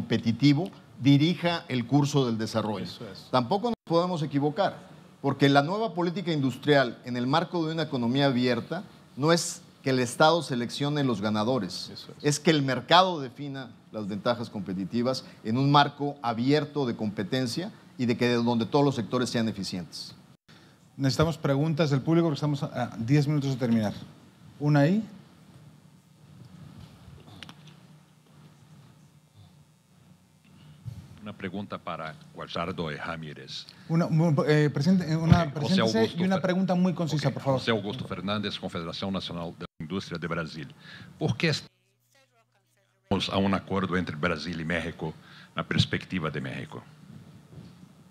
competitivo dirija el curso del desarrollo. Tampoco nos podemos equivocar, porque la nueva política industrial en el marco de una economía abierta no es que el Estado seleccione los ganadores, es que el mercado defina las ventajas competitivas en un marco abierto de competencia y donde todos los sectores sean eficientes. Necesitamos preguntas del público porque estamos a 10 minutos de terminar. Una ahí. Una pregunta para Guajardo y Ramírez. Preséntese y una pregunta muy concisa, por favor. José Augusto Fernández, Confederación Nacional de la Industria de Brasil. ¿Por qué estamos a un acuerdo entre Brasil y México, la perspectiva de México?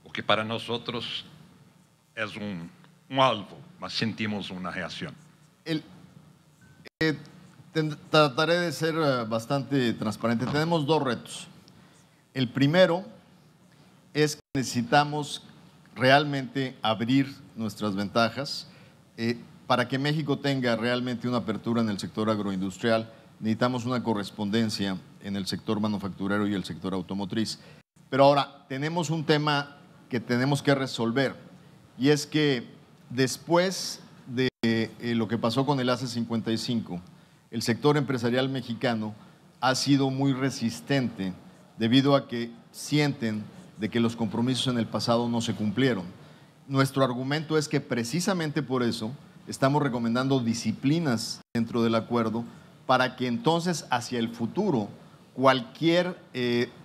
Porque para nosotros es un alvo, mas sentimos una reacción. Trataré de ser bastante transparente. Tenemos dos retos. El primero es que necesitamos realmente abrir nuestras ventajas. Para que México tenga realmente una apertura en el sector agroindustrial, necesitamos una correspondencia en el sector manufacturero y el sector automotriz. Pero ahora tenemos un tema que tenemos que resolver, y es que después de lo que pasó con el AC-55, el sector empresarial mexicano ha sido muy resistente debido a que sienten de que los compromisos en el pasado no se cumplieron. Nuestro argumento es que precisamente por eso estamos recomendando disciplinas dentro del acuerdo para que entonces hacia el futuro cualquier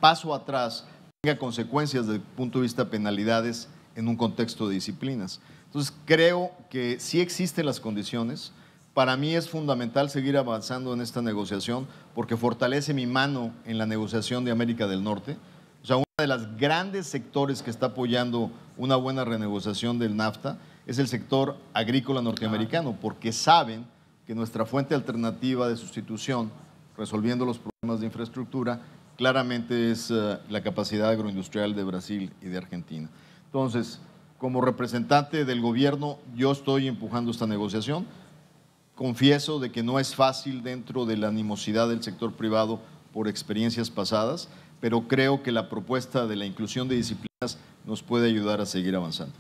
paso atrás tenga consecuencias desde el punto de vista de penalidades en un contexto de disciplinas. Entonces creo que sí existen las condiciones. Para mí es fundamental seguir avanzando en esta negociación porque fortalece mi mano en la negociación de América del Norte. O sea, uno de los grandes sectores que está apoyando una buena renegociación del NAFTA es el sector agrícola norteamericano, porque saben que nuestra fuente alternativa de sustitución, resolviendo los problemas de infraestructura, claramente es la capacidad agroindustrial de Brasil y de Argentina. Entonces, como representante del gobierno, yo estoy empujando esta negociación. Confieso de que no es fácil dentro de la animosidad del sector privado por experiencias pasadas, pero creo que la propuesta de la inclusión de disciplinas nos puede ayudar a seguir avanzando.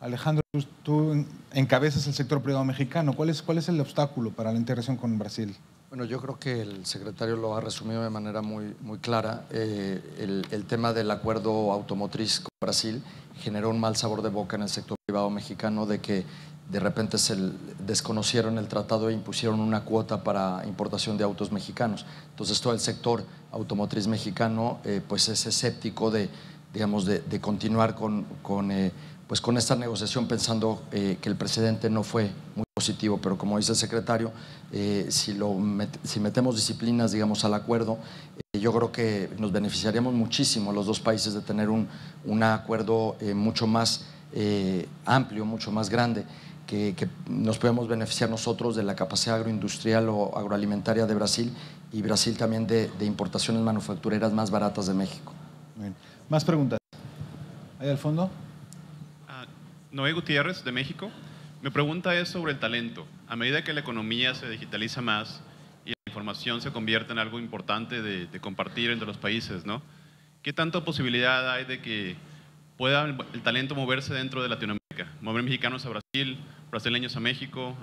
Alejandro, tú encabezas el sector privado mexicano. ¿Cuál es el obstáculo para la integración con Brasil? Bueno, yo creo que el secretario lo ha resumido de manera muy clara. El tema del acuerdo automotriz con Brasil generó un mal sabor de boca en el sector privado mexicano de que de repente se desconocieron el tratado e impusieron una cuota para importación de autos mexicanos. Entonces todo el sector automotriz mexicano pues es escéptico de continuar con esta negociación pensando que el presidente no fue muy positivo, pero como dice el secretario, si metemos disciplinas al acuerdo, yo creo que nos beneficiaríamos muchísimo los dos países de tener un acuerdo mucho más amplio, mucho más grande, que nos podemos beneficiar nosotros de la capacidad agroindustrial o agroalimentaria de Brasil y Brasil también de importaciones manufactureras más baratas de México. Bien. Más preguntas. Ahí al fondo. Noé Gutiérrez, de México. Mi pregunta es sobre el talento. A medida que la economía se digitaliza más y la información se convierte en algo importante de compartir entre los países, ¿no? ¿Qué tanta posibilidad hay de que pueda el talento moverse dentro de Latinoamérica? Mover mexicanos a Brasil, brasileños a México.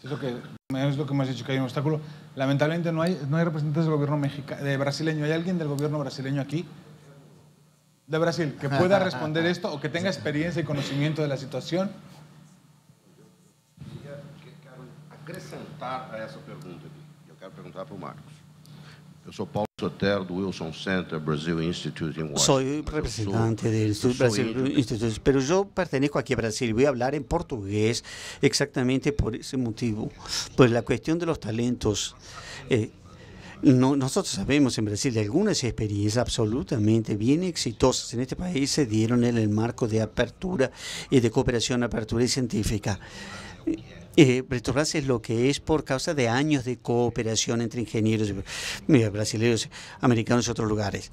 Es lo que me has dicho, que hay un obstáculo. Lamentablemente no hay representantes del gobierno brasileño. ¿Hay alguien del gobierno brasileño aquí? De Brasil, que pueda responder esto o que tenga experiencia y conocimiento de la situación. Quero acrescentar a essa pergunta aqui. Eu quero perguntar para o Marcos. Eu sou Paulo Sotero, do Wilson Center Brazil Institute en Washington. Soy representante del Brasil Institute, pero yo pertenezco aquí a Brasil. Voy a hablar en portugués exactamente por ese motivo. Pues la cuestión de los talentos. Nosotros sabemos en Brasil de algunas experiencias absolutamente bien exitosas en este país se dieron en el marco de apertura y de cooperación, apertura y científica. Petrobras es lo que es por causa de años de cooperación entre ingenieros brasileños, americanos y otros lugares.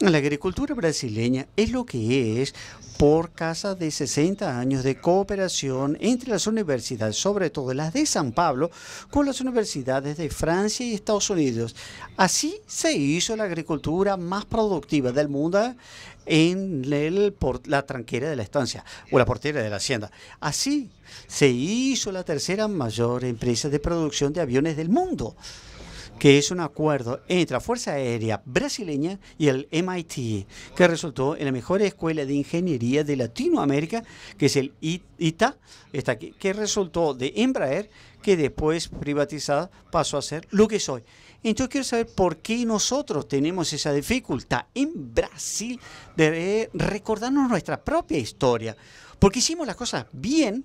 La agricultura brasileña es lo que es por causa de 60 años de cooperación entre las universidades, sobre todo las de San Pablo, con las universidades de Francia y Estados Unidos. Así se hizo la agricultura más productiva del mundo en la tranquera de la estancia o la portera de la hacienda. Así se hizo la tercera mayor empresa de producción de aviones del mundo, que es un acuerdo entre la Fuerza Aérea Brasileña y el MIT, que resultó en la mejor escuela de ingeniería de Latinoamérica, que es el ITA, que resultó de Embraer, que después privatizada pasó a ser lo que es hoy. Entonces quiero saber por qué nosotros tenemos esa dificultad en Brasil de recordarnos nuestra propia historia, porque hicimos las cosas bien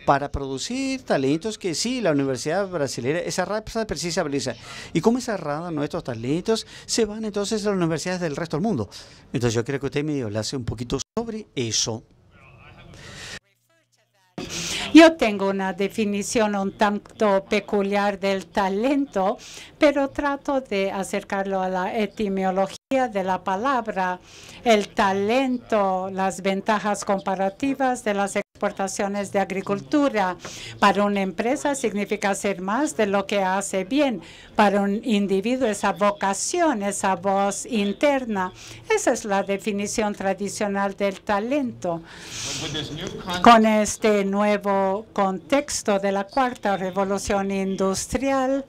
para producir talentos que sí, la universidad brasileña es cerrada precisamente. Y como es cerrada, nuestros talentos se van entonces a las universidades del resto del mundo. Entonces yo creo que usted me hablase un poquito sobre eso. Yo tengo una definición un tanto peculiar del talento, pero trato de acercarlo a la etimología de la palabra. El talento, las ventajas comparativas de las exportaciones de agricultura. Para una empresa significa hacer más de lo que hace bien. Para un individuo, esa vocación, esa voz interna. Esa es la definición tradicional del talento. Con este nuevo contexto de la cuarta revolución industrial,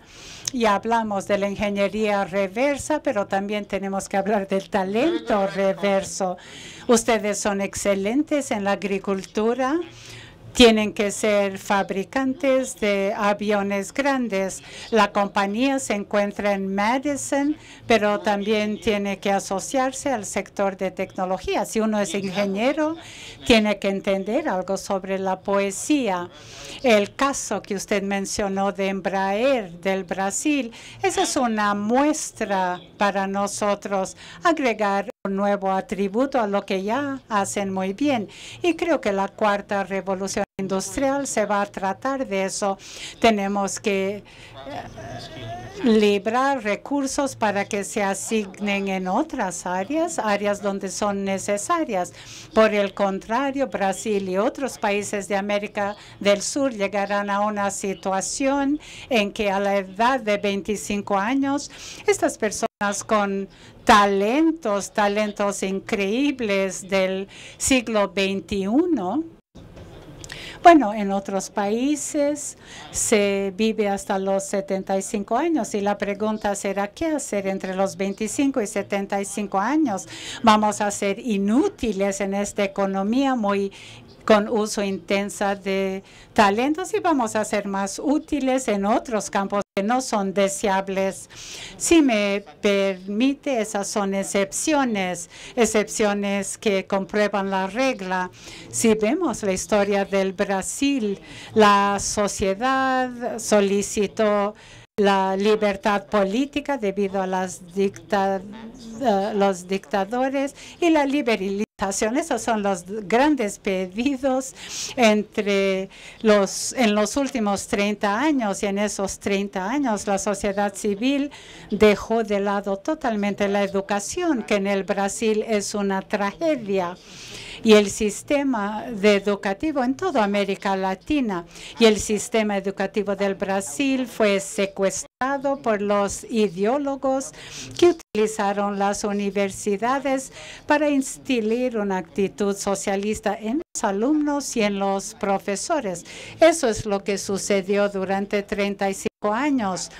ya hablamos de la ingeniería reversa, pero también tenemos que hablar del talento reverso. Ustedes son excelentes en la agricultura. Tienen que ser fabricantes de aviones grandes. La compañía se encuentra en Madison, pero también tiene que asociarse al sector de tecnología. Si uno es ingeniero, tiene que entender algo sobre la poesía. El caso que usted mencionó de Embraer del Brasil, esa es una muestra para nosotros agregar un nuevo atributo a lo que ya hacen muy bien. Y creo que la cuarta revolución industrial se va a tratar de eso. Tenemos que librar recursos para que se asignen en otras áreas donde son necesarias. Por el contrario, Brasil y otros países de América del Sur llegarán a una situación en que a la edad de 25 años, estas personas con talentos increíbles del siglo XXI, bueno, en otros países se vive hasta los 75 años y la pregunta será, ¿qué hacer entre los 25 y 75 años? Vamos a ser inútiles en esta economía con uso intensa de talentos y vamos a ser más útiles en otros campos que no son deseables. Si me permite, esas son excepciones que comprueban la regla. Si vemos la historia del Brasil, la sociedad solicitó la libertad política debido a los dictadores y la liberalización. Esos son los grandes pedidos en los últimos 30 años. Y en esos 30 años la sociedad civil dejó de lado totalmente la educación, que en el Brasil es una tragedia. Y el sistema educativo en toda América Latina y el sistema educativo del Brasil fue secuestrado por los ideólogos que utilizaron las universidades para instilar una actitud socialista en los alumnos y en los profesores. Eso es lo que sucedió durante 35 años.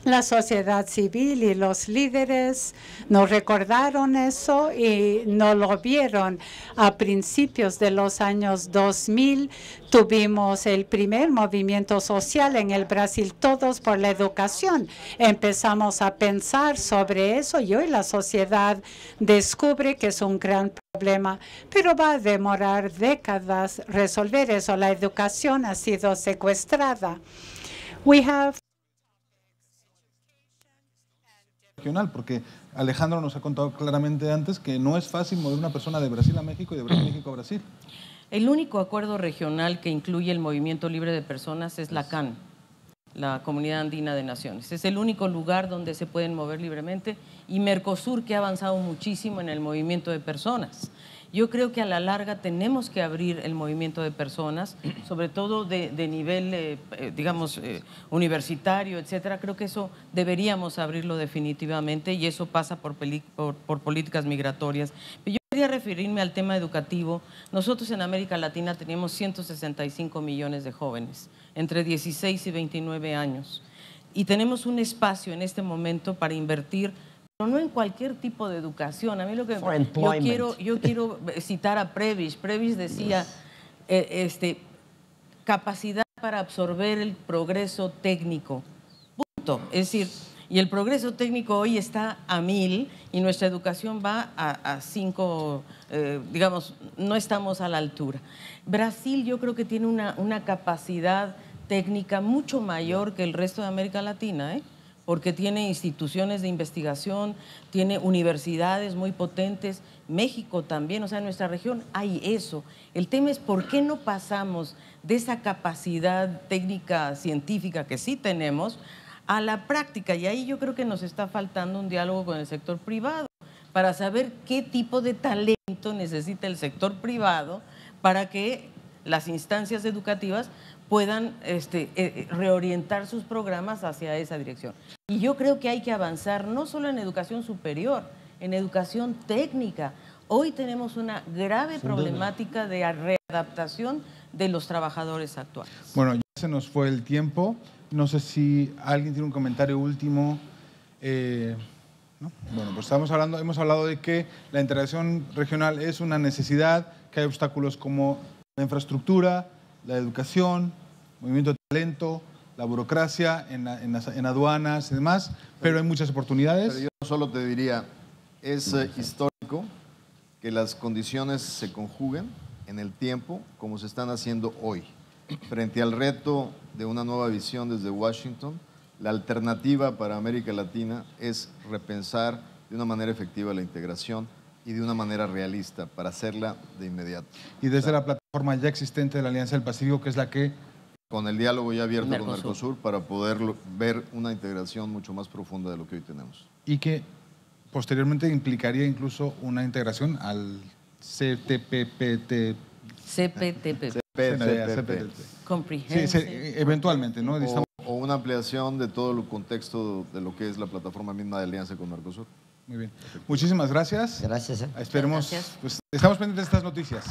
La sociedad civil y los líderes no recordaron eso y no lo vieron. A principios de los años 2000 tuvimos el primer movimiento social en el Brasil, todos por la educación. Empezamos a pensar sobre eso y hoy la sociedad descubre que es un gran problema, pero va a demorar décadas resolver eso. La educación ha sido secuestrada. Porque Alejandro nos ha contado claramente antes que no es fácil mover una persona de Brasil a México y de México a Brasil. El único acuerdo regional que incluye el movimiento libre de personas es la CAN. la Comunidad Andina de Naciones. Es el único lugar donde se pueden mover libremente, y Mercosur, que ha avanzado muchísimo en el movimiento de personas. Yo creo que a la larga tenemos que abrir el movimiento de personas, sobre todo de nivel, digamos, universitario, etcétera. Creo que eso deberíamos abrirlo definitivamente, y eso pasa por políticas migratorias. Pero yo quería referirme al tema educativo. Nosotros en América Latina tenemos 165 millones de jóvenes entre 16 y 29 años, y tenemos un espacio en este momento para invertir, pero no en cualquier tipo de educación. A mí lo que yo quiero citar a Prebisch. Prebisch decía capacidad para absorber el progreso técnico. Punto. Es decir, y el progreso técnico hoy está a 1000 y nuestra educación va a 5, digamos, no estamos a la altura. Brasil yo creo que tiene una capacidad técnica mucho mayor que el resto de América Latina, porque tiene instituciones de investigación, tiene universidades muy potentes. México también, o sea, en nuestra región hay eso. El tema es por qué no pasamos de esa capacidad técnica científica que sí tenemos a la práctica, y ahí yo creo que nos está faltando un diálogo con el sector privado para saber qué tipo de talento necesita el sector privado para que las instancias educativas puedan reorientar sus programas hacia esa dirección. Y yo creo que hay que avanzar no solo en educación superior, en educación técnica. Hoy tenemos una grave problemática de readaptación de los trabajadores actuales. Bueno, ya se nos fue el tiempo. No sé si alguien tiene un comentario último. ¿No? Bueno, pues hemos hablado de que la integración regional es una necesidad, que hay obstáculos como la infraestructura, la educación, movimiento de talento, la burocracia en aduanas y demás, pero hay muchas oportunidades. Pero yo solo te diría, es histórico que las condiciones se conjuguen en el tiempo como se están haciendo hoy. Frente al reto de una nueva visión desde Washington, la alternativa para América Latina es repensar de una manera efectiva la integración y de una manera realista para hacerla de inmediato. Y desde la plataforma ya existente de la Alianza del Pacífico, que es la que... Con el diálogo ya abierto con Mercosur para poder ver una integración mucho más profunda de lo que hoy tenemos. Y que posteriormente implicaría incluso una integración al CPTPP. Comprehensive. Sí, eventualmente, ¿no? O una ampliación de todo el contexto de lo que es la plataforma misma de alianza con Mercosur. Muy bien. Muchísimas gracias. Gracias. Esperemos, Gracias. pues estamos pendientes de estas noticias.